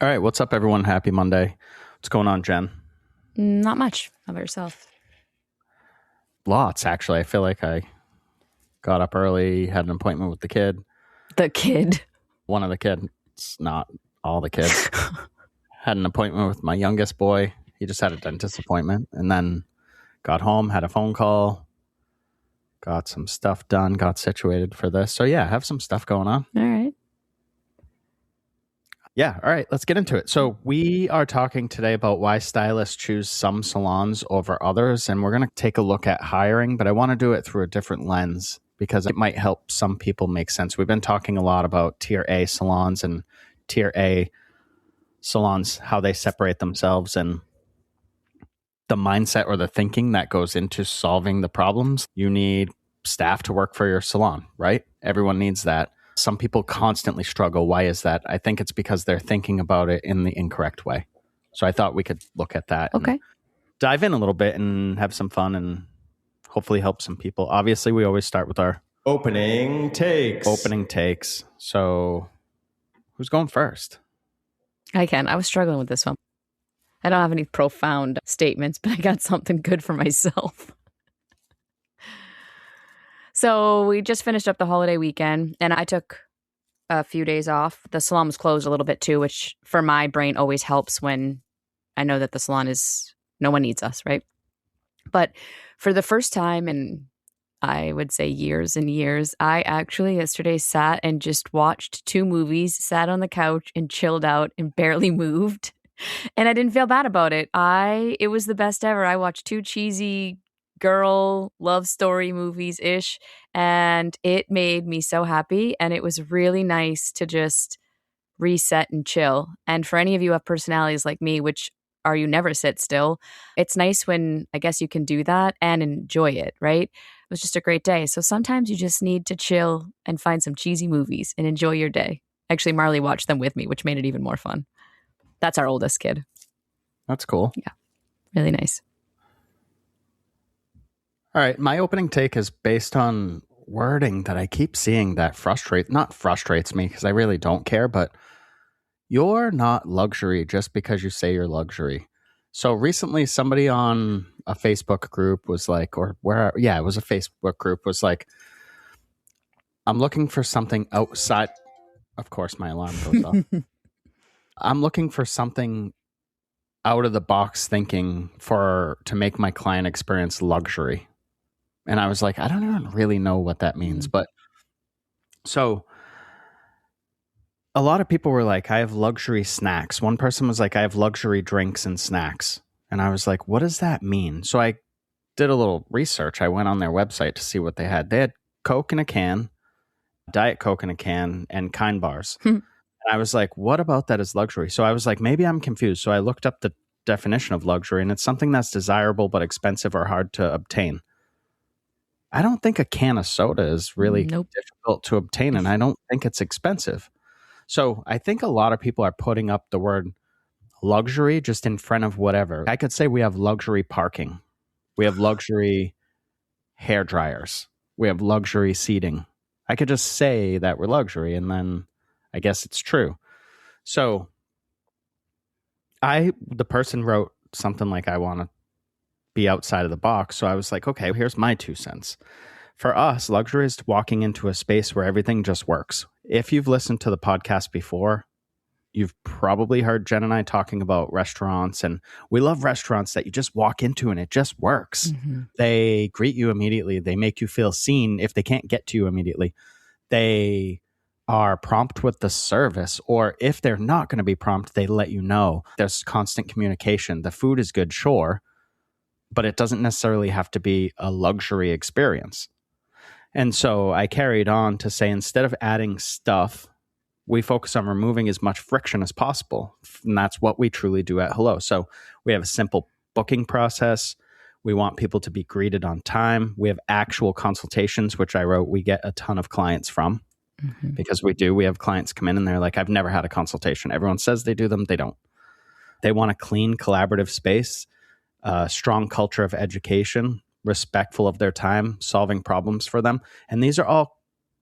All right, what's up, everyone? Happy Monday. What's going on, Jen? Not much. How about yourself? Lots, actually. I feel like I got up early, had an appointment with the kid. The kid. One of the kids, not all the kids. Had an appointment with my youngest boy. He just had a dentist appointment, and then got home, had a phone call, got some stuff done, got situated for this. So yeah, I have some stuff going on. All right. Yeah, all right, let's get into it. So we are talking today about why stylists choose some salons over others, and we're going to take a look at hiring, but I want to do it through a different lens because it might help some people make sense. We've been talking a lot about tier A salons and tier A salons, how they separate themselves and the mindset or the thinking that goes into solving the problems. You need staff to work for your salon, right? Everyone needs that. Some people constantly struggle. Why is that? I think it's because they're thinking about it in the incorrect way. So I thought we could look at that. Okay. And dive in a little bit and have some fun and hopefully help some people. Obviously, we always start with our opening takes. So who's going first? I can. I was struggling with this one. I don't have any profound statements, but I got something good for myself. So we just finished up the holiday weekend and I took a few days off. The salon was closed a little bit too, which for my brain always helps when I know that the salon no one needs us, right? But for the first time in, I would say years and years, I actually yesterday sat and just watched 2 movies, sat on the couch and chilled out and barely moved. And I didn't feel bad about it. It was the best ever. I watched 2 cheesy girl love story movies-ish, and it made me so happy. And it was really nice to just reset and chill. And for any of you who have personalities like me, which are you never sit still, it's nice when I guess you can do that and enjoy it, right? It was just a great day. So sometimes you just need to chill and find some cheesy movies and enjoy your day. Actually, Marley watched them with me, which made it even more fun. That's our oldest kid. That's cool. Yeah, really nice. All right. My opening take is based on wording that I keep seeing that not frustrates me because I really don't care, but you're not luxury just because you say you're luxury. So recently somebody on a Facebook group was like, it was a Facebook group was like, I'm looking for something outside. Of course, my alarm goes off. I'm looking for something out of the box thinking to make my client experience luxury. And I was like, I don't even really know what that means. But so a lot of people were like, I have luxury snacks. One person was like, I have luxury drinks and snacks. And I was like, what does that mean? So I did a little research. I went on their website to see what they had. They had Coke in a can, Diet Coke in a can, and Kind bars. And I was like, what about that is luxury? So I was like, maybe I'm confused. So I looked up the definition of luxury, and it's something that's desirable but expensive or hard to obtain. I don't think a can of soda is really difficult to obtain, and I don't think it's expensive. So I think a lot of people are putting up the word luxury just in front of whatever. I could say we have luxury parking. We have luxury hair dryers. We have luxury seating. I could just say that we're luxury, and then I guess it's true. So the person wrote something like, I want to be outside of the box. So I was like, okay, here's my 2 cents. For us, luxury is walking into a space where everything just works. If you've listened to the podcast before, you've probably heard Jen and I talking about restaurants, and we love restaurants that you just walk into and it just works. Mm-hmm. They greet you immediately. They make you feel seen if they can't get to you immediately. They are prompt with the service, or if they're not going to be prompt, they let you know. There's constant communication. The food is good, sure, but it doesn't necessarily have to be a luxury experience. And so I carried on to say, instead of adding stuff, we focus on removing as much friction as possible. And that's what we truly do at Hello. So we have a simple booking process. We want people to be greeted on time. We have actual consultations, which I wrote we get a ton of clients from. Mm-hmm. Because we do. We have clients come in and they're like, I've never had a consultation. Everyone says they do them. They don't. They want a clean, collaborative space. Strong culture of education, respectful of their time, solving problems for them. And these are all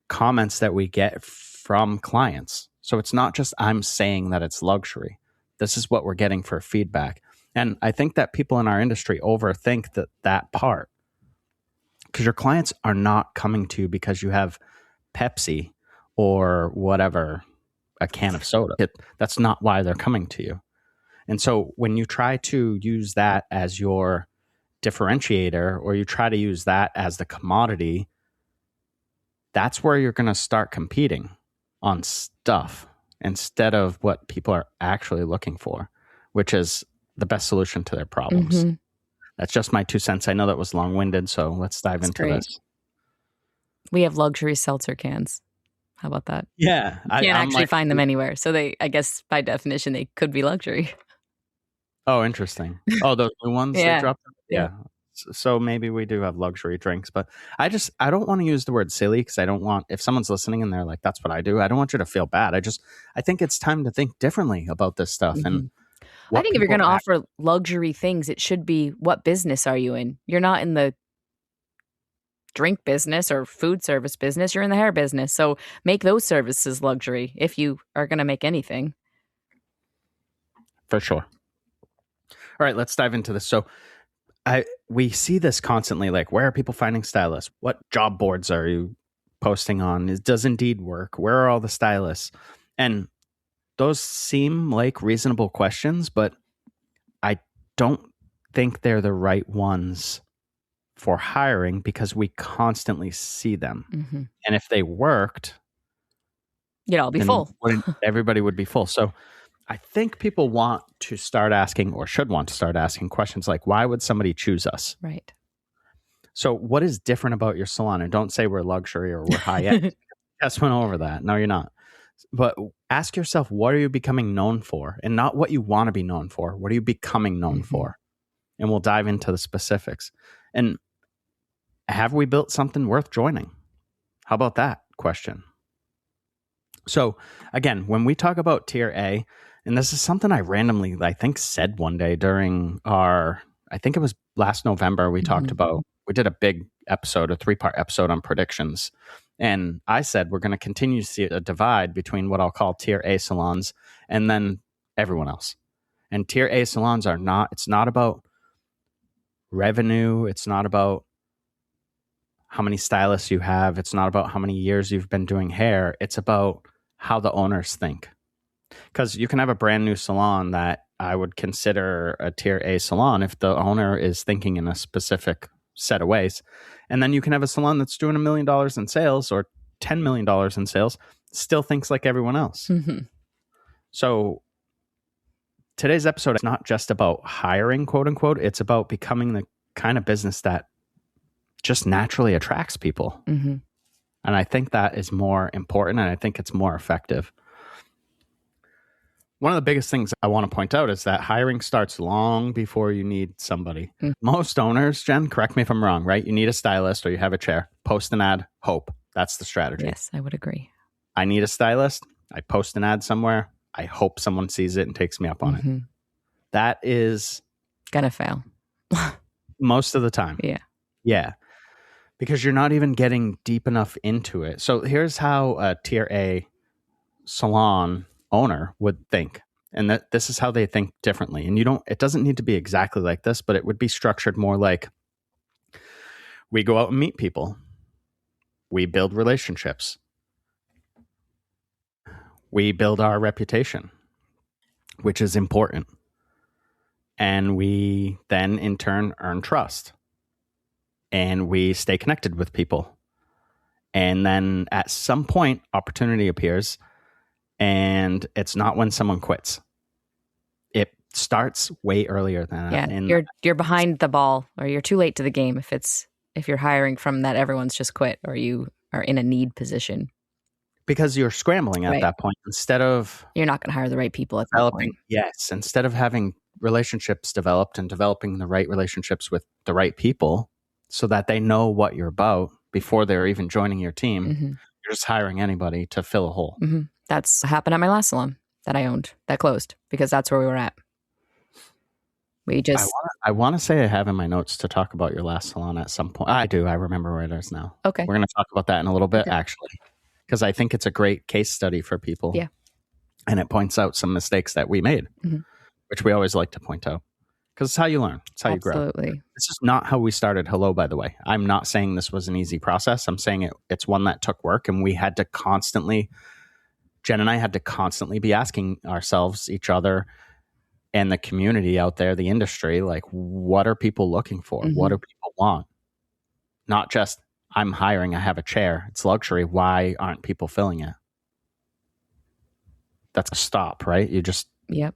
comments that we get from clients. So it's not just I'm saying that it's luxury. This is what we're getting for feedback. And I think that people in our industry overthink that part, because your clients are not coming to you because you have Pepsi or whatever, a can of soda. That's not why they're coming to you. And so when you try to use that as your differentiator, or you try to use that as the commodity, that's where you're going to start competing on stuff instead of what people are actually looking for, which is the best solution to their problems. Mm-hmm. That's just my 2 cents. I know that was long-winded, so let's dive into this. We have luxury seltzer cans. How about that? Yeah. You can't actually find them anywhere. So I guess by definition, they could be luxury. Oh, interesting. Oh, those new ones yeah. they dropped? Yeah. So maybe we do have luxury drinks, but I don't want to use the word silly, because I don't want, if someone's listening and they're like, that's what I do, I don't want you to feel bad. I think it's time to think differently about this stuff. Mm-hmm. And I think if you're going to offer luxury things, it should be, what business are you in? You're not in the drink business or food service business. You're in the hair business. So make those services luxury if you are going to make anything. For sure. All right, let's dive into this. So we see this constantly, like, where are people finding stylists? What job boards are you posting on? Does Indeed work? Where are all the stylists? And those seem like reasonable questions, but I don't think they're the right ones for hiring, because we constantly see them. Mm-hmm. And if they worked, you'd all be full. Everybody would be full. So I think people want to start asking, or should want to start asking, questions like, why would somebody choose us? Right. So what is different about your salon? And don't say we're luxury or we're high end. Just went over that. No, you're not. But ask yourself, what are you becoming known for? And not what you want to be known for. What are you becoming known for? And we'll dive into the specifics. And have we built something worth joining? How about that question? So again, when we talk about tier A, and this is something I randomly, I think, said one day during I think it was last November, we talked about, we did a big episode, a 3-part episode on predictions. And I said, we're going to continue to see a divide between what I'll call tier A salons and then everyone else. And tier A salons it's not about revenue. It's not about how many stylists you have. It's not about how many years you've been doing hair. It's about how the owners think. Because you can have a brand new salon that I would consider a tier A salon if the owner is thinking in a specific set of ways. And then you can have a salon that's doing $1 million in sales or $10 million in sales, still thinks like everyone else. Mm-hmm. So today's episode is not just about hiring, quote unquote. It's about becoming the kind of business that just naturally attracts people. Mm-hmm. And I think that is more important, and I think it's more effective. One of the biggest things I want to point out is that hiring starts long before you need somebody. Mm. Most owners, Jen, correct me if I'm wrong, right? You need a stylist or you have a chair. Post an ad, hope. That's the strategy. Yes, I would agree. I need a stylist. I post an ad somewhere. I hope someone sees it and takes me up on it. That is gonna fail. Most of the time. Yeah. Yeah. Because you're not even getting deep enough into it. So here's how a tier A salon owner would think. And this is how they think differently. And it doesn't need to be exactly like this, but it would be structured more like, we go out and meet people. We build relationships. We build our reputation, which is important. And we then in turn earn trust. And we stay connected with people. And then at some point, opportunity appears. And it's not when someone quits. It starts way earlier than that. Yeah, you're behind the ball, or you're too late to the game if you're hiring from that everyone's just quit, or you are in a need position. Because you're scrambling at that point instead of... You're not going to hire the right people at that point. Yes, instead of having relationships developed and developing the right relationships with the right people so that they know what you're about before they're even joining your team, you're just hiring anybody to fill a hole. Mm-hmm. That's happened at my last salon that I owned that closed because that's where we were at. I want to say I have in my notes to talk about your last salon at some point. I do. I remember where it is now. Okay. We're going to talk about that in a little bit, actually, because I think it's a great case study for people. Yeah. And it points out some mistakes that we made, which we always like to point out because it's how you learn. It's how you grow. Absolutely. This is not how we started Hello, by the way. I'm not saying this was an easy process. I'm saying it's one that took work, and we had to constantly, Jen and I had to constantly be asking ourselves, each other, and the community out there, the industry, like, what are people looking for? What do people want? Not just, I'm hiring, I have a chair. It's luxury. Why aren't people filling it? That's a stop, right? You just, Yep.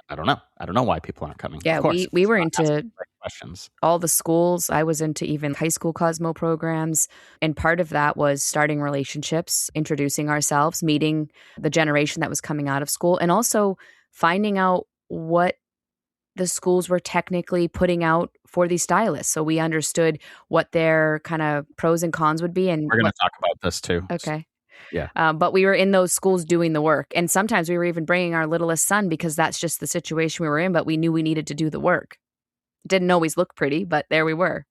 I don't know. I don't know why people aren't coming. Yeah, of course, we were into questions. All the schools. I was into even high school Cosmo programs. And part of that was starting relationships, introducing ourselves, meeting the generation that was coming out of school, and also finding out what the schools were technically putting out for these stylists. So we understood what their kind of pros and cons would be. And we're going to talk about this too. Okay. Yeah. But we were in those schools doing the work. And sometimes we were even bringing our littlest son because that's just the situation we were in, but we knew we needed to do the work. It didn't always look pretty, but there we were.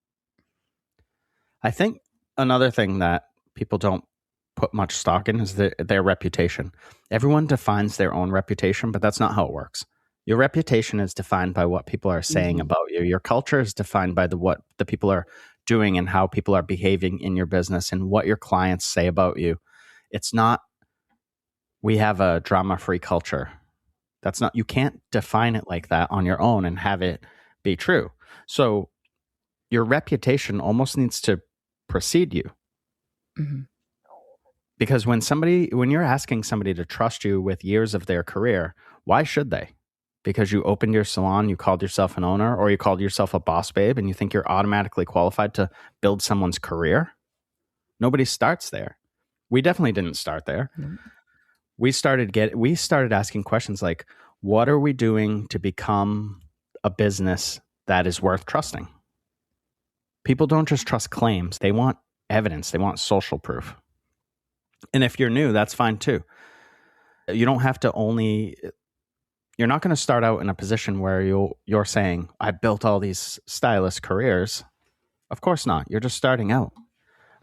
I think another thing that people don't put much stock in is their reputation. Everyone defines their own reputation, but that's not how it works. Your reputation is defined by what people are saying about you. Your culture is defined by what the people are doing and how people are behaving in your business and what your clients say about you. It's not, we have a drama-free culture. That's not, you can't define it like that on your own and have it be true. So your reputation almost needs to precede you. Because when you're asking somebody to trust you with years of their career, why should they? Because you opened your salon, you called yourself an owner, or you called yourself a boss babe, and you think you're automatically qualified to build someone's career? Nobody starts there. We definitely didn't start there. We started asking questions like, what are we doing to become a business that is worth trusting? People don't just trust claims. They want evidence. They want social proof. And if you're new, that's fine too. You don't have to you're not going to start out in a position where you're saying, I built all these stylist careers. Of course not. You're just starting out.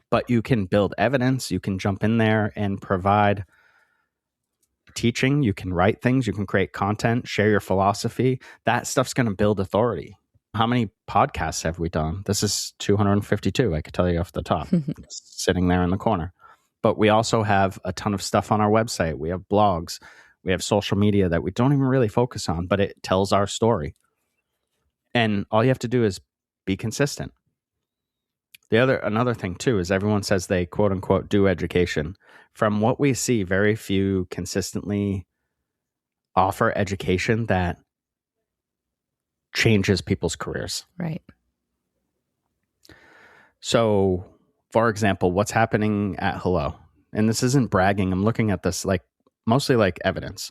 But you can build evidence. You can jump in there and provide teaching. You can write things. You can create content, share your philosophy. That stuff's going to build authority. How many podcasts have we done? This is 252. I could tell you off the top, sitting there in the corner. But we also have a ton of stuff on our website. We have blogs. We have social media that we don't even really focus on, but it tells our story. And all you have to do is be consistent. Another thing too is everyone says they quote unquote do education. From what we see, very few consistently offer education that changes people's careers. Right. So, for example, what's happening at Hello? And this isn't bragging. I'm looking at this mostly like evidence.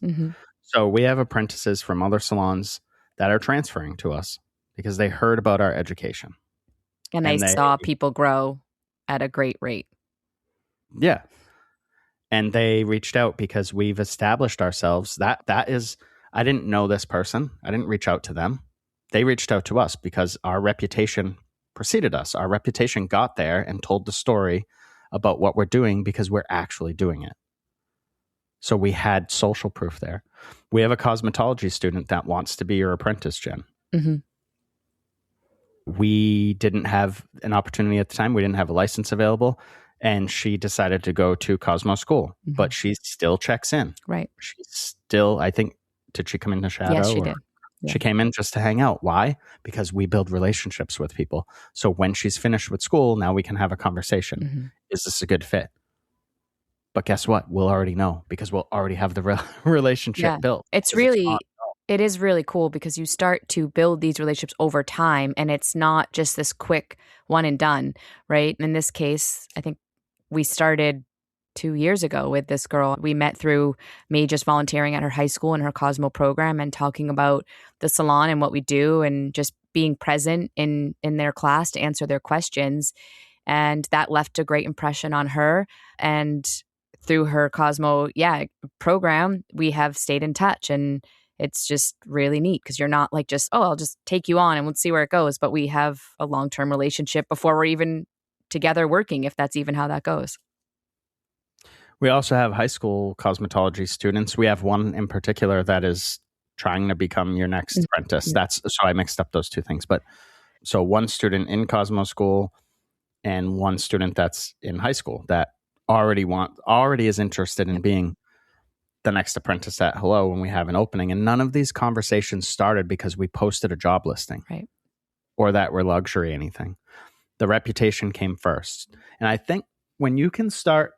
So we have apprentices from other salons that are transferring to us because they heard about our education. And they saw people grow at a great rate. Yeah. And they reached out because we've established ourselves. That is, I didn't know this person. I didn't reach out to them. They reached out to us because our reputation preceded us. Our reputation got there and told the story about what we're doing because we're actually doing it. So we had social proof there. We have a cosmetology student that wants to be your apprentice, Jen. We didn't have an opportunity at the time. We didn't have a license available. And she decided to go to Cosmo School, but she still checks in. Right. She's still, I think, did she come into Shadow? Yes, she did. Yeah. She came in just to hang out. Why? Because we build relationships with people. So when she's finished with school, now we can have a conversation. Is this a good fit? But guess what? We'll already know because we'll already have the relationship built. It is really cool because you start to build these relationships over time and it's not just this quick one and done, right? In this case, I think we started 2 years ago with this girl. We met through me just volunteering at her high school in her Cosmo program and talking about the salon and what we do and just being present in their class to answer their questions. And that left a great impression on her. And through her Cosmo program, we have stayed in touch. And it's just really neat because you're not like just, I'll just take you on and we'll see where it goes. But we have a long-term relationship before we're even together working, if that's even how that goes. We also have high school cosmetology students. We have one in particular that is trying to become your next apprentice. So I mixed up those two things. But so one student in Cosmo school and one student that's in high school that already is interested in being the next apprentice at Hello when we have an opening. And none of these conversations started because we posted a job listing, right, or that we're luxury anything. The reputation came first. And I think when you can start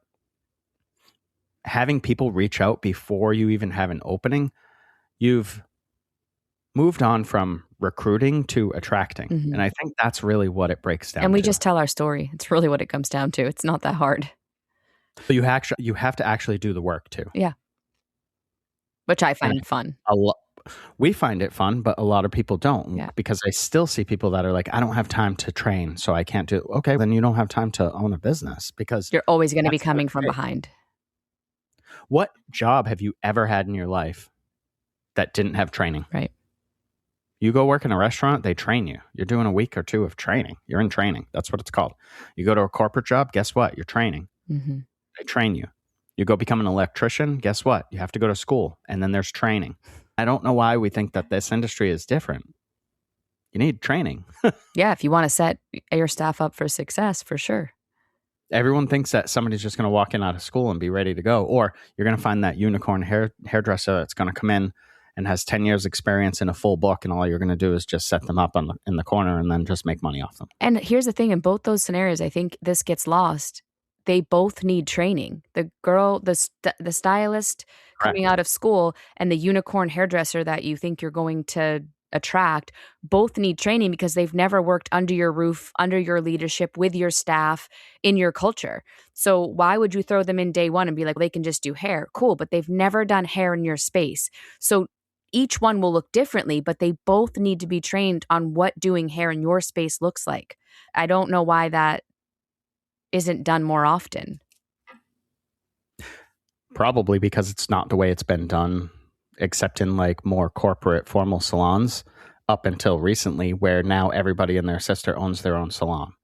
having people reach out before you even have an opening, you've moved on from recruiting to attracting. Mm-hmm. And I think that's really what it breaks down and we to. just tell our story. It's really what it comes down to. It's not that hard. But you have to actually do the work too. Yeah. Which I find fun. We find it fun, but a lot of people don't. Yeah. Because I still see people that are like, I don't have time to train, so I can't do it. Okay, then you don't have time to own a business because you're always going to be coming from behind. What job have you ever had in your life that didn't have training? Right. You go work in a restaurant, they train you. You're doing a week or two of training. You're in training. That's what it's called. You go to a corporate job, guess what? You're training. Mm-hmm. They train you. You go become an electrician, guess what? You have to go to school, and then there's training. I don't know why we think that this industry is different. You need training. Yeah, if you want to set your staff up for success, for sure. Everyone thinks that somebody's just going to walk in out of school and be ready to go, or you're going to find that unicorn hairdresser that's going to come in and has 10 years experience in a full book, and all you're going to do is just set them up in the corner and then just make money off them. And here's the thing, in both those scenarios, I think this gets lost. They both need training. The girl, the stylist coming out of school, and the unicorn hairdresser that you think you're going to attract, both need training because they've never worked under your roof, under your leadership, with your staff, in your culture. So why would you throw them in day one and be like, they can just do hair? Cool, but they've never done hair in your space. So each one will look differently, but they both need to be trained on what doing hair in your space looks like. I don't know why that isn't done more often. Probably because it's not the way it's been done, except in like more corporate formal salons up until recently, where now everybody and their sister owns their own salon,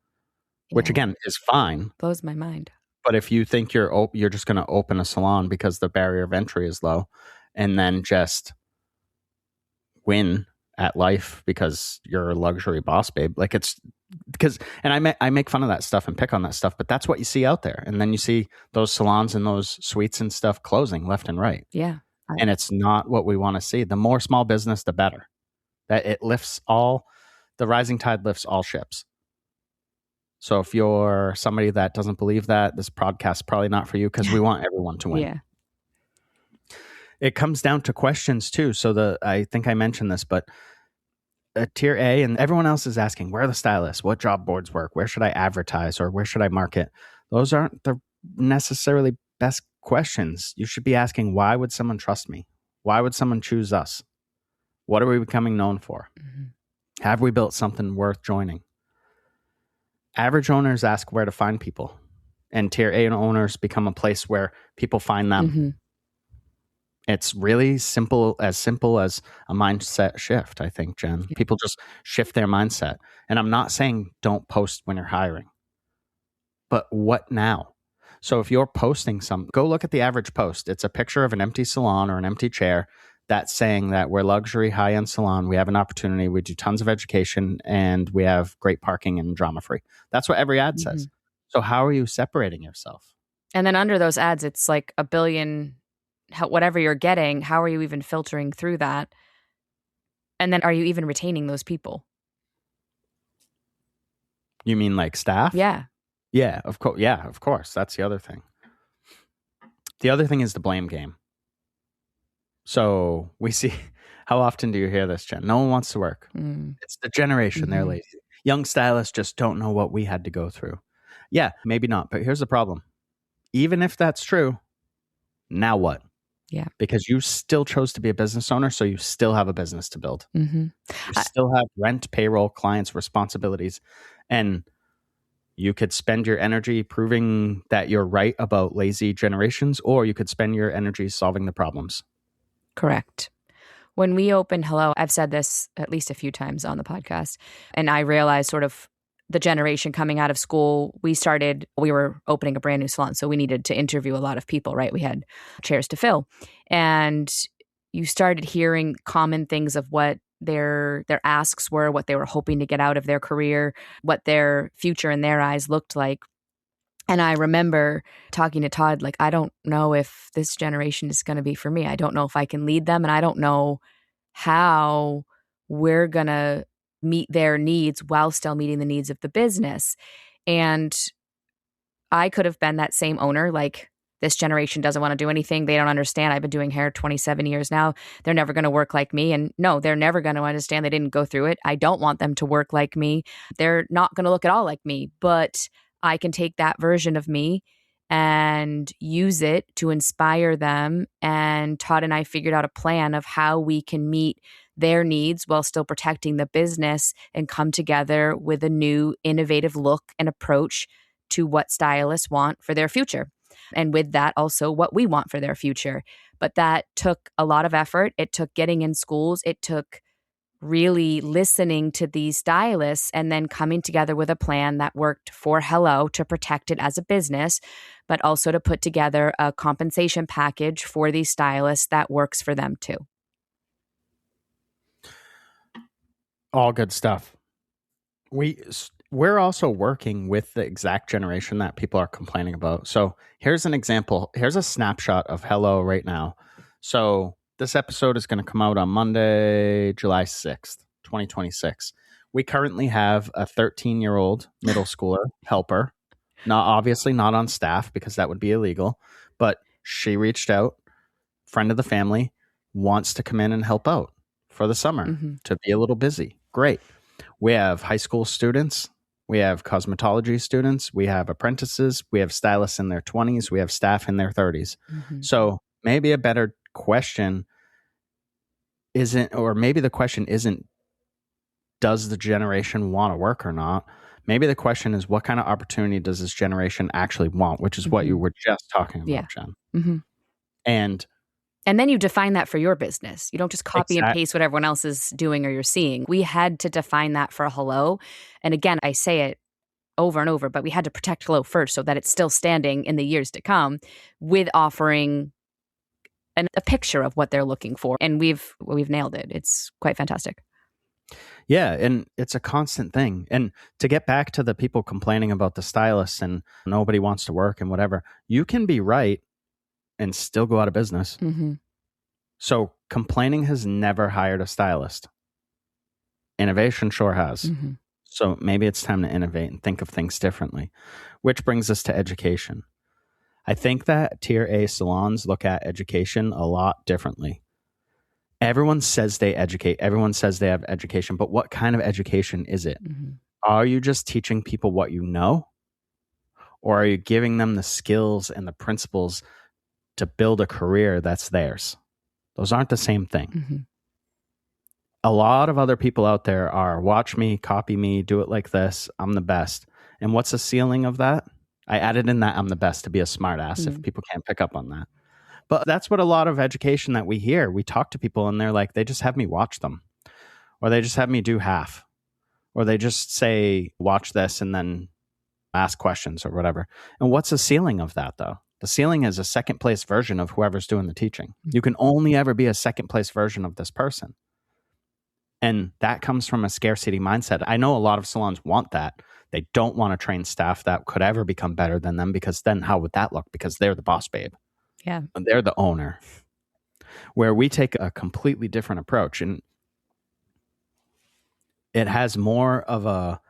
which again is fine. Blows my mind. But if you think you're just going to open a salon because the barrier of entry is low, and then just win at life because you're a luxury boss babe, like it's because, and I make fun of that stuff and pick on that stuff, but that's what you see out there. And then you see those salons and those suites and stuff closing left and right. Yeah. And it's not what we want to see. The more small business, the better. That it lifts the rising tide lifts all ships. So if you're somebody that doesn't believe that, this podcast is probably not for you, because we want everyone to win. Yeah. It comes down to questions too. So I think I mentioned this, but tier A and everyone else is asking, where are the stylists? What job boards work? Where should I advertise, or where should I market? Those aren't the necessarily best questions. You should be asking, why would someone trust me? Why would someone choose us? What are we becoming known for? Mm-hmm. Have we built something worth joining? Average owners ask where to find people, and tier A owners become a place where people find them. Mm-hmm. It's really simple as a mindset shift, I think, Jen. Yeah. People just shift their mindset. And I'm not saying don't post when you're hiring, but what now? So if you're posting go look at the average post. It's a picture of an empty salon or an empty chair that's saying that we're luxury high-end salon. We have an opportunity. We do tons of education, and we have great parking and drama-free. That's what every ad says. So how are you separating yourself? And then under those ads, it's like a billion... whatever you're getting, how are you even filtering through that? And then are you even retaining those people? You mean like staff? Yeah. Yeah, of course. Yeah, of course. That's the other thing. The other thing is the blame game. So we see, how often do you hear this, Jen? No one wants to work. It's the generation. Mm-hmm. They're lazy. Young stylists just don't know what we had to go through. Yeah, maybe not. But here's the problem. Even if that's true, now what? Yeah. Because you still chose to be a business owner, so you still have a business to build. Mm-hmm. You still have rent, payroll, clients, responsibilities. And you could spend your energy proving that you're right about lazy generations, or you could spend your energy solving the problems. Correct. When we opened Hello, I've said this at least a few times on the podcast, and I realized sort of the generation coming out of school, we were opening a brand new salon. So we needed to interview a lot of people, right? We had chairs to fill. And you started hearing common things of what their asks were, what they were hoping to get out of their career, what their future in their eyes looked like. And I remember talking to Todd, like, I don't know if this generation is going to be for me. I don't know if I can lead them. And I don't know how we're going to meet their needs while still meeting the needs of the business. And I could have been that same owner, like, this generation doesn't want to do anything. They don't understand. I've been doing hair 27 years now. They're never going to work like me. And no, they're never going to understand. They didn't go through it. I don't want them to work like me. They're not going to look at all like me. But I can take that version of me and use it to inspire them. And Todd and I figured out a plan of how we can meet their needs while still protecting the business and come together with a new innovative look and approach to what stylists want for their future. And with that, also what we want for their future. But that took a lot of effort. It took getting in schools. It took really listening to these stylists and then coming together with a plan that worked for Hello to protect it as a business, but also to put together a compensation package for these stylists that works for them too. All good stuff. We're also working with the exact generation that people are complaining about. So here's an example. Here's a snapshot of Hello right now. So this episode is going to come out on Monday, July 6th, 2026. We currently have a 13-year-old middle schooler helper. Obviously not on staff because that would be illegal, but she reached out, friend of the family, wants to come in and help out for the summer to be a little busy. Great. We have high school students. We have cosmetology students. We have apprentices. We have stylists in their 20s. We have staff in their 30s. So maybe a better question isn't, or maybe the question isn't, does the generation want to work or not? Maybe the question is, what kind of opportunity does this generation actually want? Which is what you were just talking about, Jen. And then you define that for your business. You don't just copy and paste what everyone else is doing or you're seeing. We had to define that for Hello. And again, I say it over and over, but we had to protect Hello first so that it's still standing in the years to come with offering a picture of what they're looking for. And we've nailed it. It's quite fantastic. Yeah, and it's a constant thing. And to get back to the people complaining about the stylists and nobody wants to work and whatever, you can be right and still go out of business. So complaining has never hired a stylist. Innovation sure has. So maybe it's time to innovate and think of things differently, which brings us to education. I think that Tier A salons look at education a lot differently. Everyone says they educate. Everyone says they have education, but what kind of education is it? Are you just teaching people what you know? Or are you giving them the skills and the principles to build a career that's theirs? Those aren't the same thing. A lot of other people out there are watch me, copy me, do it like this. I'm the best. And what's the ceiling of that? I added in that I'm the best to be a smart ass if people can't pick up on that. But that's what a lot of education that we hear. We talk to people and they're like, they just have me watch them. Or they just have me do half. Or they just say, watch this and then ask questions or whatever. And what's the ceiling of that though? The ceiling is a second place version of whoever's doing the teaching. You can only ever be a second place version of this person. And that comes from a scarcity mindset. I know a lot of salons want that. They don't want to train staff that could ever become better than them because then how would that look? Because they're the boss babe. Yeah. And they're the owner. Where we take a completely different approach. And it has more of a,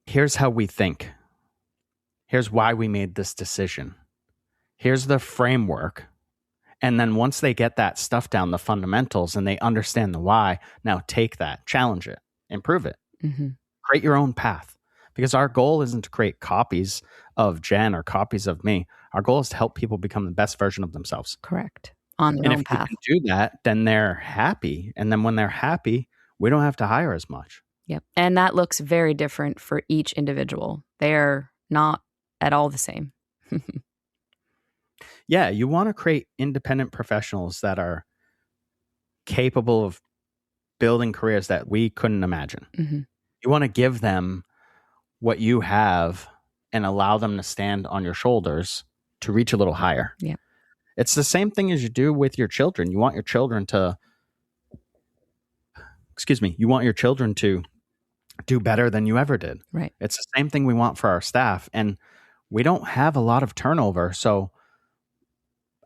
here's how we think. Here's why we made this decision. Here's the framework. And then once they get that stuff down, the fundamentals, and they understand the why, now take that, challenge it, improve it. Create your own path. Because our goal isn't to create copies of Jen or copies of me. Our goal is to help people become the best version of themselves. Correct. On their own path. And if we can do that, then they're happy. And then when they're happy, we don't have to hire as much. Yep. And that looks very different for each individual. They're not at all the same. Yeah, you want to create independent professionals that are capable of building careers that we couldn't imagine. You want to give them what you have and allow them to stand on your shoulders to reach a little higher. Yeah. It's the same thing as you do with your children. You want your children to, you want your children to do better than you ever did. Right. It's the same thing we want for our staff. And we don't have a lot of turnover. So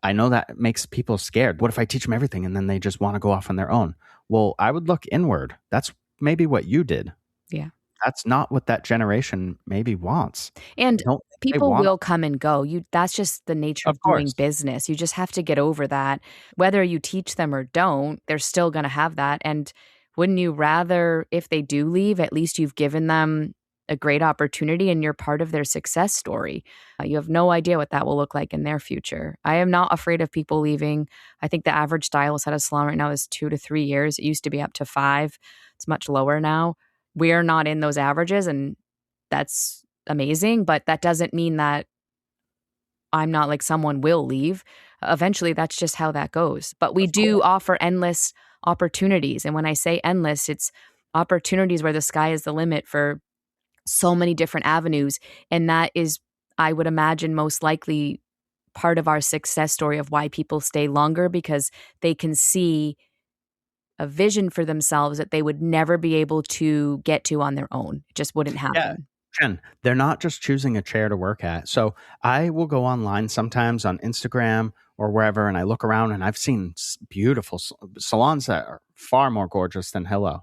I know that makes people scared. What if I teach them everything and then they just want to go off on their own? Well, I would look inward. That's maybe what you did. Yeah. That's not what that generation maybe wants. And people will it. come and go. That's just the nature of doing course. business. You just have to get over that. Whether you teach them or don't, they're still going to have that. And wouldn't you rather, if they do leave, at least you've given them a great opportunity and you're part of their success story. You have no idea what that will look like in their future. I am not afraid of people leaving. I think the average stylist at a salon right now is 2 to 3 years. It used to be up to 5. It's much lower now. We're not in those averages, and that's amazing, but that doesn't mean that I'm not like someone will leave. Eventually, that's just how that goes. But we do offer endless opportunities. And when I say endless, it's opportunities where the sky is the limit for so many different avenues. And that is, I would imagine, most likely part of our success story of why people stay longer, because they can see a vision for themselves that they would never be able to get to on their own. It just wouldn't happen. Yeah. Jen, they're not just choosing a chair to work at. So I will go online sometimes on Instagram or wherever, and I look around and I've seen beautiful salons that are far more gorgeous than Hello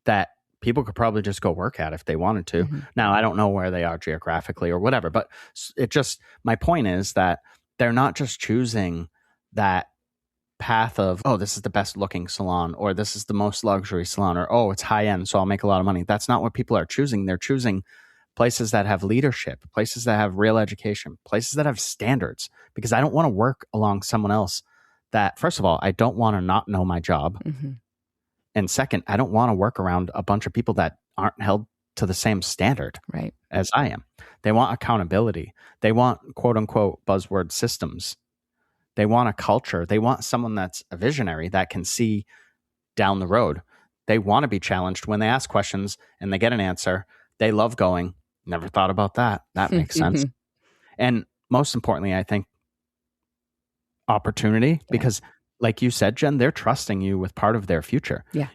that people could probably just go work at if they wanted to. Mm-hmm. Now, I don't know where they are geographically or whatever, but my point is that they're not just choosing that path of, oh, this is the best looking salon, or this is the most luxury salon, or, oh, it's high end, so I'll make a lot of money. That's not what people are choosing. They're choosing places that have leadership, places that have real education, places that have standards, because I don't want to work along someone else that, first of all, I don't want to not know my job. Mm-hmm. And second, I don't want to work around a bunch of people that aren't held to the same standard as I am. They want accountability. They want quote unquote buzzword systems. They want a culture. They want someone that's a visionary that can see down the road. They want to be challenged when they ask questions and they get an answer. They love going, never thought about that. That makes sense. And most importantly, I think opportunity, because like you said, Jen, they're trusting you with part of their future. Yeah.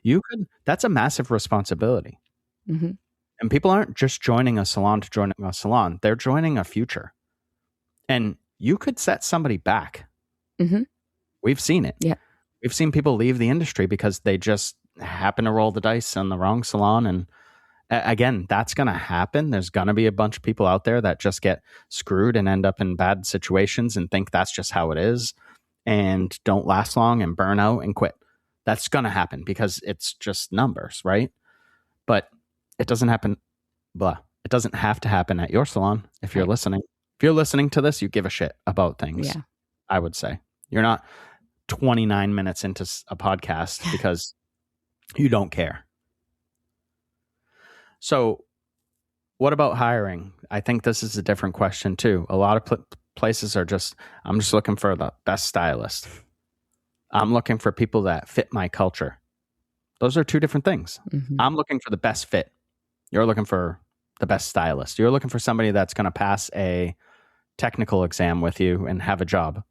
That's a massive responsibility. Mm-hmm. And people aren't just joining a salon to join a salon. They're joining a future. And you could set somebody back. Mm-hmm. We've seen it. Yeah. We've seen people leave the industry because they just happen to roll the dice on the wrong salon. And again, that's going to happen. There's going to be a bunch of people out there that just get screwed and end up in bad situations and think that's just how it is and don't last long and burn out and quit. That's going to happen because it's just numbers, right? But it doesn't happen. It doesn't have to happen at your salon. If you're listening, if you're listening to this, you give a shit about things. Yeah. I would say you're not 29 minutes into a podcast because you don't care. So what about hiring? I think this is a different question too. A lot of places are just, I'm just looking for the best stylist. I'm looking for people that fit my culture. Those are two different things. Mm-hmm. I'm looking for the best fit. You're looking for the best stylist. You're looking for somebody that's going to pass a technical exam with you and have a job.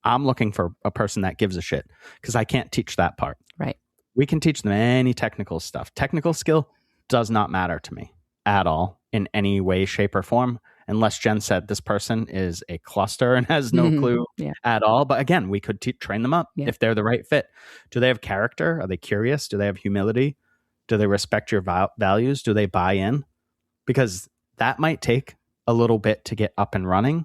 I'm looking for a person that gives a shit because I can't teach that part. Right. We can teach them any technical stuff. Technical skill does not matter to me at all in any way, shape, or form, unless Jen said this person is a cluster and has no clue at all. But again, we could train them up if they're the right fit. Do they have character? Are they curious? Do they have humility? Do they respect your values? Do they buy in? Because that might take a little bit to get up and running.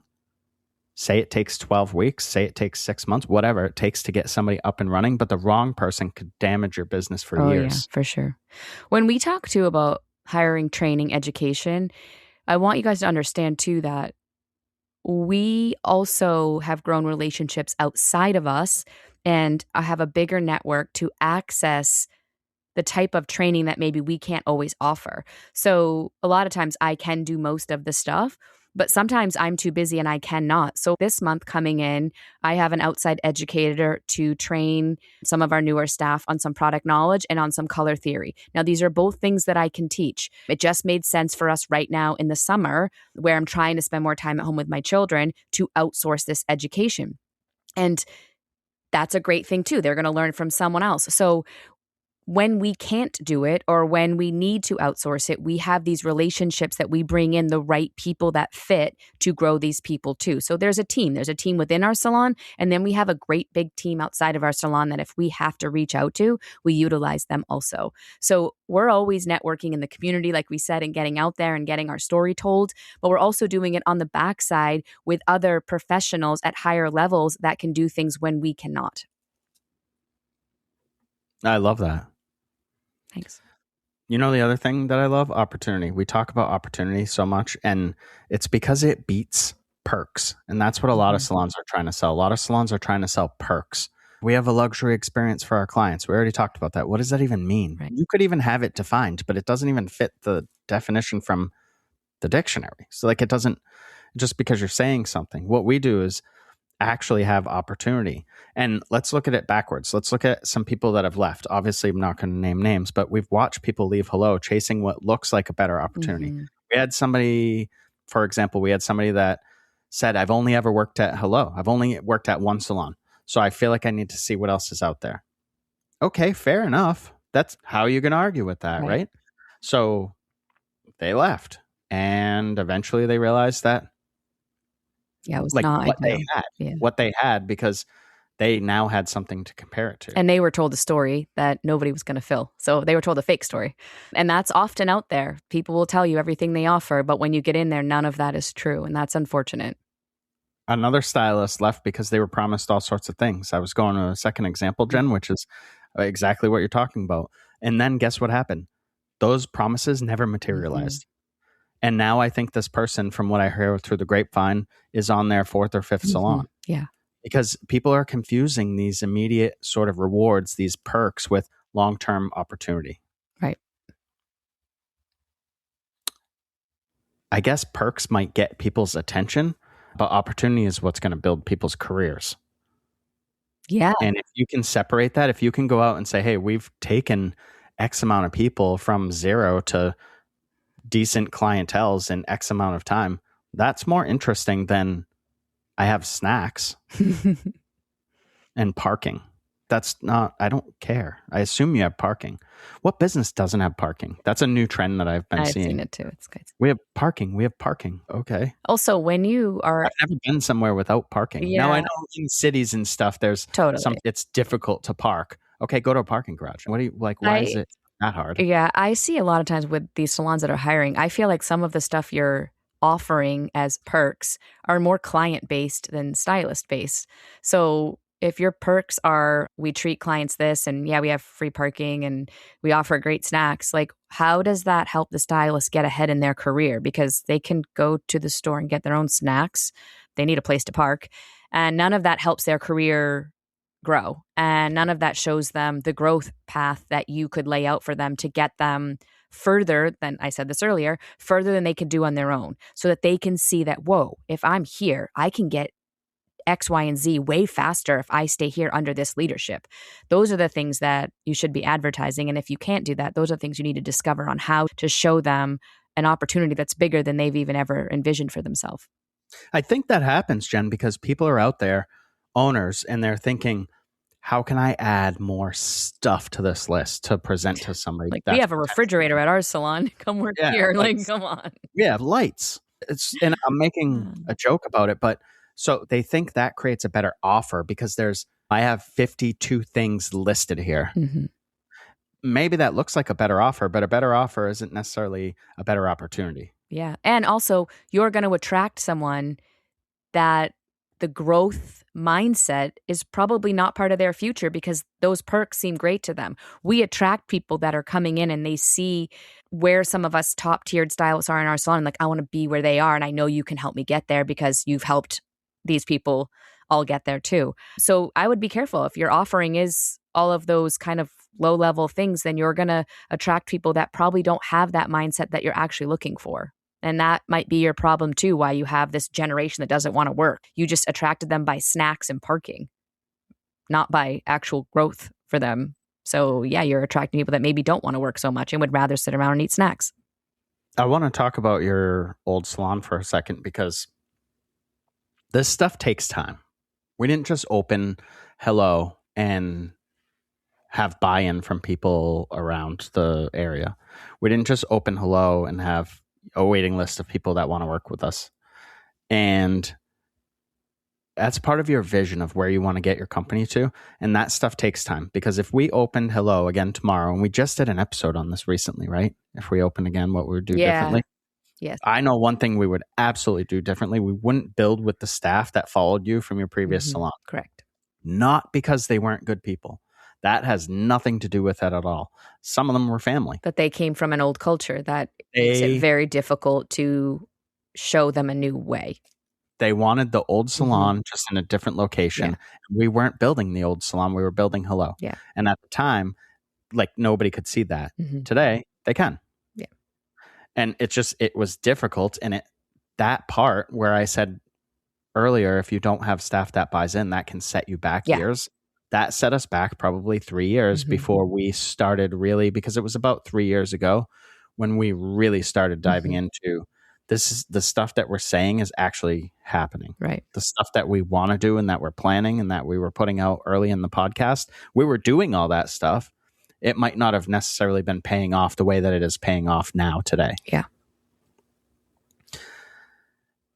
Say it takes 12 weeks, say it takes 6 months, whatever it takes to get somebody up and running. But the wrong person could damage your business for years. Yeah, for sure. When we talk too about hiring, training, education, I want you guys to understand too that we also have grown relationships outside of us and have a bigger network to access the type of training that maybe we can't always offer. So a lot of times I can do most of the stuff, But sometimes I'm too busy and I cannot. So this month coming in, I have an outside educator to train some of our newer staff on some product knowledge and on some color theory. Now, these are both things that I can teach. It just made sense for us right now in the summer, where I'm trying to spend more time at home with my children, to outsource this education. And that's a great thing too. They're going to learn from someone else. So when we can't do it or when we need to outsource it, we have these relationships that we bring in the right people that fit to grow these people too. So there's a team. There's a team within our salon, and then we have a great big team outside of our salon that if we have to reach out to, we utilize them also. So we're always networking in the community, like we said, and getting out there and getting our story told, but we're also doing it on the backside with other professionals at higher levels that can do things when we cannot. I love that. Thanks. You know, the other thing that I love, opportunity. We talk about opportunity so much, and it's because it beats perks. And that's what a lot of salons are trying to sell. A lot of salons are trying to sell perks. We have a luxury experience for our clients. We already talked about that. What does that even mean? Right. You could even have it defined, but it doesn't even fit the definition from the dictionary. So like it doesn't, just because you're saying something. What we do is actually have opportunity. And let's look at it backwards. Let's look at some people that have left. Obviously, I'm not going to name names, but we've watched people leave Hello chasing what looks like a better opportunity. We had somebody, for example, that said, I've only ever worked at Hello. I've only worked at one salon. So I feel like I need to see what else is out there. Okay, fair enough. That's how you can argue with that, right? So they left. And eventually they realized that it was like not what ideal. What they had, because they now had something to compare it to. And they were told a story that nobody was going to fill. So they were told a fake story. And that's often out there. People will tell you everything they offer, but when you get in there, none of that is true. And that's unfortunate. Another stylist left because they were promised all sorts of things. I was going to a second example, Jen, which is exactly what you're talking about. And then guess what happened? Those promises never materialized. And now I think this person, from what I heard through the grapevine, is on their fourth or fifth salon. Yeah. Because people are confusing these immediate sort of rewards, these perks, with long-term opportunity. Right. I guess perks might get people's attention, but opportunity is what's going to build people's careers. Yeah. And if you can separate that, if you can go out and say, hey, we've taken X amount of people from zero to decent clienteles in X amount of time, that's more interesting than I have snacks and parking. That's not, I don't care. I assume you have parking. What business doesn't have parking? That's a new trend that I've seeing. I've seen it too. It's good. We have parking. Okay. Also, when you are... I've never been somewhere without parking. Yeah. Now I know in cities and stuff, there's it's difficult to park. Okay, go to a parking garage. What do you like? Why is it that hard? Yeah, I see a lot of times with these salons that are hiring, I feel like some of the stuff you're offering as perks are more client-based than stylist-based. So if your perks are, we treat clients this, and yeah, we have free parking and we offer great snacks, like how does that help the stylist get ahead in their career? Because they can go to the store and get their own snacks. They need a place to park. And none of that helps their career grow. And none of that shows them the growth path that you could lay out for them to get them further than, I said this earlier, further than they could do on their own, so that they can see that, whoa, if I'm here, I can get X, Y, and Z way faster if I stay here under this leadership. Those are the things that you should be advertising. And if you can't do that, those are things you need to discover on how to show them an opportunity that's bigger than they've even ever envisioned for themselves. I think that happens, Jen, because people are out there, owners, and they're thinking, how can I add more stuff to this list to present to somebody? Like, we have a refrigerator at our salon. Come work here. Like, come on. We have lights. And I'm making a joke about it, but so they think that creates a better offer because I have 52 things listed here. Maybe that looks like a better offer, but a better offer isn't necessarily a better opportunity. Yeah. And also, you're going to attract someone that the growth mindset is probably not part of their future because those perks seem great to them. We attract people that are coming in and they see where some of us top tiered stylists are in our salon. Like, I want to be where they are. And I know you can help me get there because you've helped these people all get there too. So I would be careful. If your offering is all of those kind of low level things, then you're going to attract people that probably don't have that mindset that you're actually looking for. And that might be your problem too, why you have this generation that doesn't want to work. You just attracted them by snacks and parking, not by actual growth for them. So yeah, you're attracting people that maybe don't want to work so much and would rather sit around and eat snacks. I want to talk about your old salon for a second because this stuff takes time. We didn't just open Hello and have buy-in from people around the area. We didn't just open Hello and have a waiting list of people that want to work with us. And that's part of your vision of where you want to get your company to. And that stuff takes time, because if we opened Hello again tomorrow, and we just did an episode on this recently, right? If we open again, what we would do differently. Yes. I know one thing we would absolutely do differently. We wouldn't build with the staff that followed you from your previous salon. Correct. Not because they weren't good people. That has nothing to do with that at all. Some of them were family. But they came from an old culture that makes it very difficult to show them a new way. They wanted the old salon just in a different location. Yeah. We weren't building the old salon. We were building Hello. Yeah. And at the time, like, nobody could see that. Today, they can. Yeah. And it was difficult. And that part where I said earlier, if you don't have staff that buys in, that can set you back years. That set us back probably 3 years before we started really, because it was about 3 years ago when we really started diving into this is the stuff that we're saying is actually happening. Right. The stuff that we want to do and that we're planning and that we were putting out early in the podcast, we were doing all that stuff. It might not have necessarily been paying off the way that it is paying off now today. Yeah.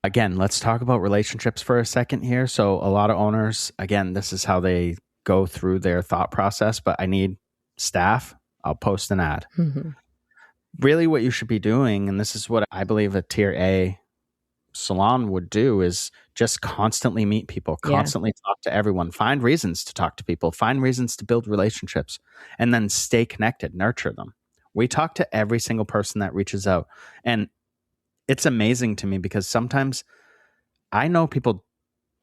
Again, let's talk about relationships for a second here. So a lot of owners, again, this is how they go through their thought process, but I need staff. I'll post an ad. Really what you should be doing, and this is what I believe a tier A salon would do, is just constantly meet people, constantly talk to everyone, find reasons to talk to people, find reasons to build relationships, and then stay connected, nurture them. We talk to every single person that reaches out. And it's amazing to me because sometimes I know people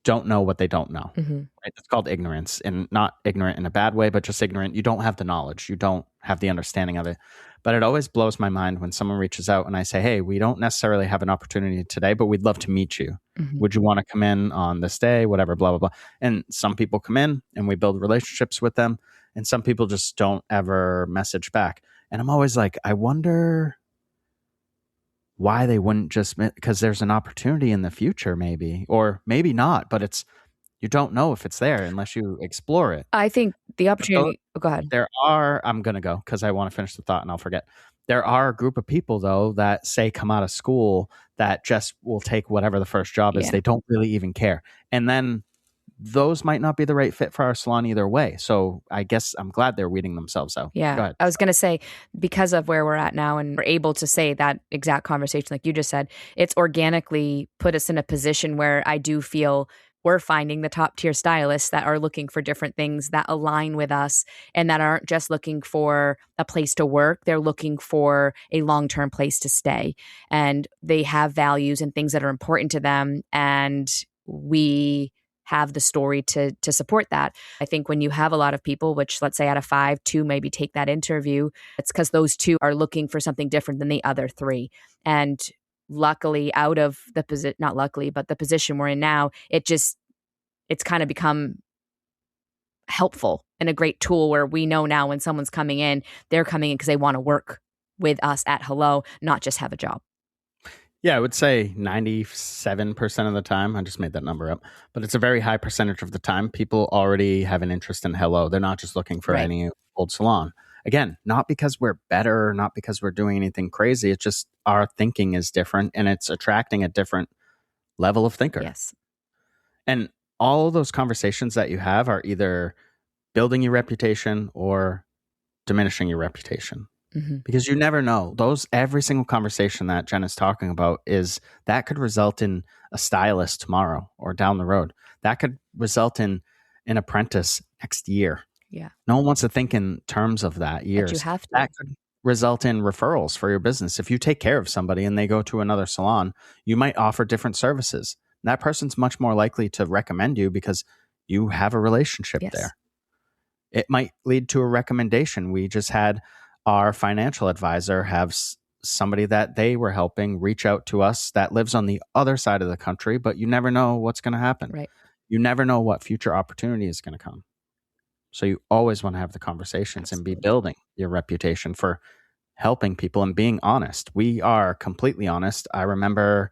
don't know what they don't know. Right? It's called ignorance, and not ignorant in a bad way, but just ignorant. You don't have the knowledge. You don't have the understanding of it. But it always blows my mind when someone reaches out and I say, hey, we don't necessarily have an opportunity today, but we'd love to meet you. Would you want to come in on this day? Whatever, blah, blah, blah. And some people come in and we build relationships with them. And some people just don't ever message back. And I'm always like, I wonder why they wouldn't just, because there's an opportunity in the future maybe, or maybe not, but you don't know if it's there unless you explore it. I think the opportunity, go ahead. I'm going to go because I want to finish the thought and I'll forget. There are a group of people though that say come out of school that just will take whatever the first job is. They don't really even care. And then those might not be the right fit for our salon either way. So I guess I'm glad they're weeding themselves out. Yeah. Go ahead. I was going to say, because of where we're at now and we're able to say that exact conversation, like you just said, it's organically put us in a position where I do feel we're finding the top tier stylists that are looking for different things that align with us and that aren't just looking for a place to work. They're looking for a long-term place to stay. And they have values and things that are important to them. And we have the story to support that. I think when you have a lot of people, which let's say out of 5, 2 maybe take that interview, it's because those 2 are looking for something different than the other 3. And luckily out of the position, not luckily, but the position we're in now, it's kind of become helpful and a great tool where we know now when someone's coming in, they're coming in because they want to work with us at Hello, not just have a job. Yeah, I would say 97% of the time, I just made that number up, but it's a very high percentage of the time people already have an interest in Hello. They're not just looking for any old salon. Again, not because we're better, not because we're doing anything crazy. It's just our thinking is different and it's attracting a different level of thinker. Yes. And all of those conversations that you have are either building your reputation or diminishing your reputation. Because you never know. Every single conversation that Jen is talking about that could result in a stylist tomorrow or down the road. That could result in an apprentice next year. Yeah. No one wants to think in terms of that years. But you have to. That could result in referrals for your business. If you take care of somebody and they go to another salon, you might offer different services. That person's much more likely to recommend you because you have a relationship there. It might lead to a recommendation. We just had our financial advisor have somebody that they were helping reach out to us that lives on the other side of the country, but you never know what's going to happen. Right. You never know what future opportunity is going to come. So you always want to have the conversations Absolutely. and be building your reputation for helping people and being honest. We are completely honest. I remember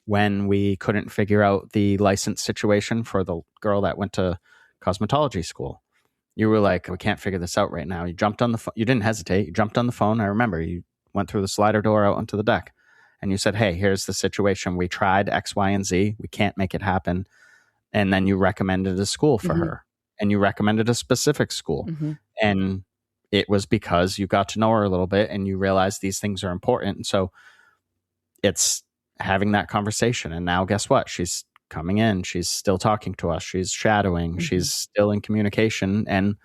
when we couldn't figure out the license situation for the girl that went to cosmetology school. You were like, we can't figure this out right now. You jumped on the phone. You didn't hesitate. You jumped on the phone. I remember you went through the slider door out onto the deck and you said, hey, here's the situation. We tried X, Y, and Z. We can't make it happen. And then you recommended a school for her, and you recommended a specific school. And it was because you got to know her a little bit and you realized these things are important. And so it's having that conversation. And now guess what? She's coming in. She's still talking to us. She's shadowing. She's still in communication. And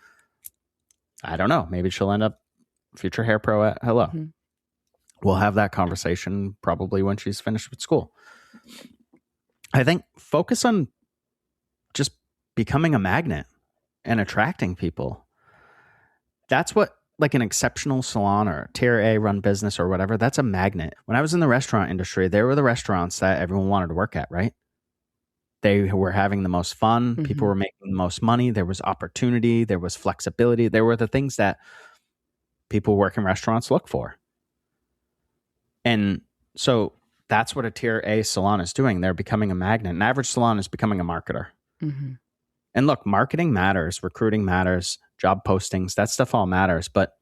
I don't know, maybe she'll end up future hair pro at Hello. We'll have that conversation probably when she's finished with school. I think focus on just becoming a magnet and attracting people. That's what, like an exceptional salon or tier A run business or whatever, that's a magnet. When I was in the restaurant industry, there were the restaurants that everyone wanted to work at, right? They were having the most fun. People were making the most money. There was opportunity. There was flexibility. There were the things that people working restaurants look for. And so that's what a tier A salon is doing. They're becoming a magnet. An average salon is becoming a marketer. And look, marketing matters, recruiting matters, job postings, that stuff all matters. But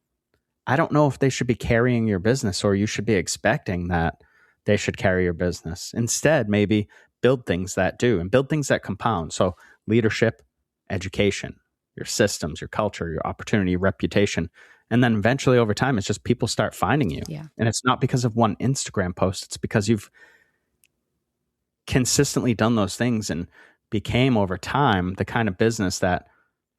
I don't know if they should be carrying your business or you should be expecting that they should carry your business. Instead, maybe build things that do and build things that compound. So leadership, education, your systems, your culture, your opportunity, your reputation. And then eventually over time, it's just people start finding you. And it's not because of one Instagram post. It's because you've consistently done those things and became over time the kind of business that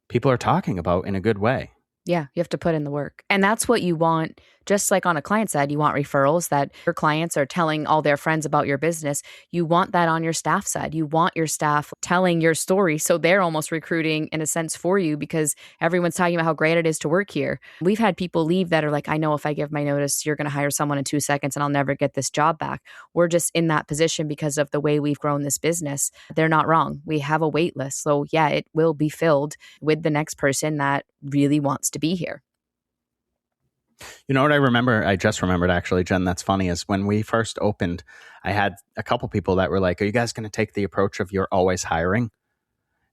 people are talking about in a good way. Yeah, you have to put in the work. And that's what you want. Just like on a client side, you want referrals that your clients are telling all their friends about your business. You want that on your staff side. You want your staff telling your story. So they're almost recruiting in a sense for you because everyone's talking about how great it is to work here. We've had people leave that are like, I know if I give my notice, you're going to hire someone in 2 seconds and I'll never get this job back. We're just in that position because of the way we've grown this business. They're not wrong. We have a wait list. So yeah, it will be filled with the next person that really wants to be here. You know what I remember? I just remembered actually, Jen, that's funny, is when we first opened, I had a couple people that were like, are you guys going to take the approach of you're always hiring?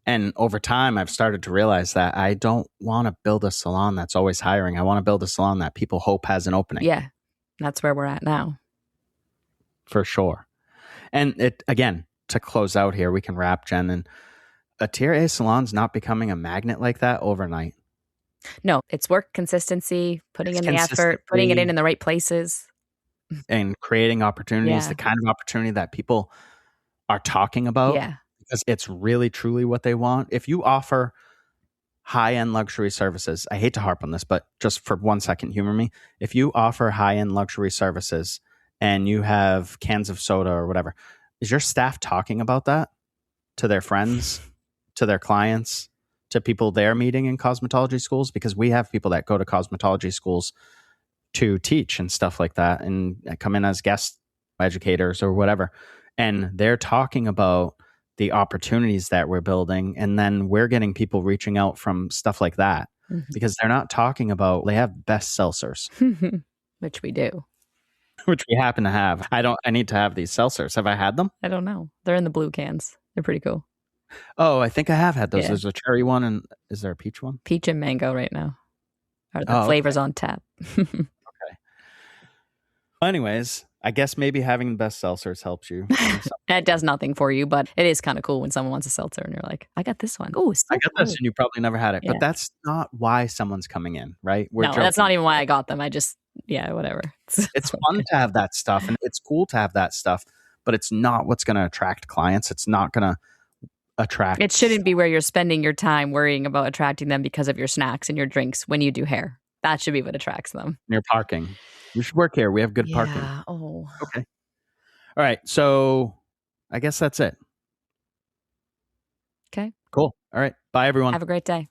And over time, I've started to realize that I don't want to build a salon that's always hiring. I want to build a salon that people hope has an opening. Yeah, that's where we're at now. For sure. And it, again, to close out here, we can wrap, Jen, and a tier A salon's not becoming a magnet like that overnight. No, it's work consistency, putting in the effort, putting it in the right places. And creating opportunities, the kind of opportunity that people are talking about. Because it's really, truly what they want. If you offer high-end luxury services, I hate to harp on this, but just for 1 second, humor me. If you offer high-end luxury services and you have cans of soda or whatever, is your staff talking about that to their friends, to their clients, to people they're meeting in cosmetology schools? Because we have people that go to cosmetology schools to teach and stuff like that and come in as guest educators or whatever. And they're talking about the opportunities that we're building. And then we're getting people reaching out from stuff like that because they're not talking about, they have best seltzers. Which we do. Which we happen to have. I need to have these seltzers. Have I had them? I don't know. They're in the blue cans. They're pretty cool. Oh, I think I have had those. There's a cherry one, and is there a peach one? Peach and mango right now are the flavors on tap. Okay. Well, anyways, I guess maybe having the best seltzers helps you. It does nothing for you, but it is kind of cool when someone wants a seltzer and you're like, I got this one. Oh, I got this, and you probably never had it. But that's not why someone's coming in, right? No, that's not even why I got them. I just, whatever. It's fun to have that stuff, and it's cool to have that stuff, but it's not what's going to attract clients. It's not going to attract. It shouldn't be where you're spending your time worrying about attracting them because of your snacks and your drinks when you do hair. That should be what attracts them. Your parking. You should work here. We have good parking. Oh. Okay. All right. So I guess that's it. Okay. Cool. All right. Bye, everyone. Have a great day.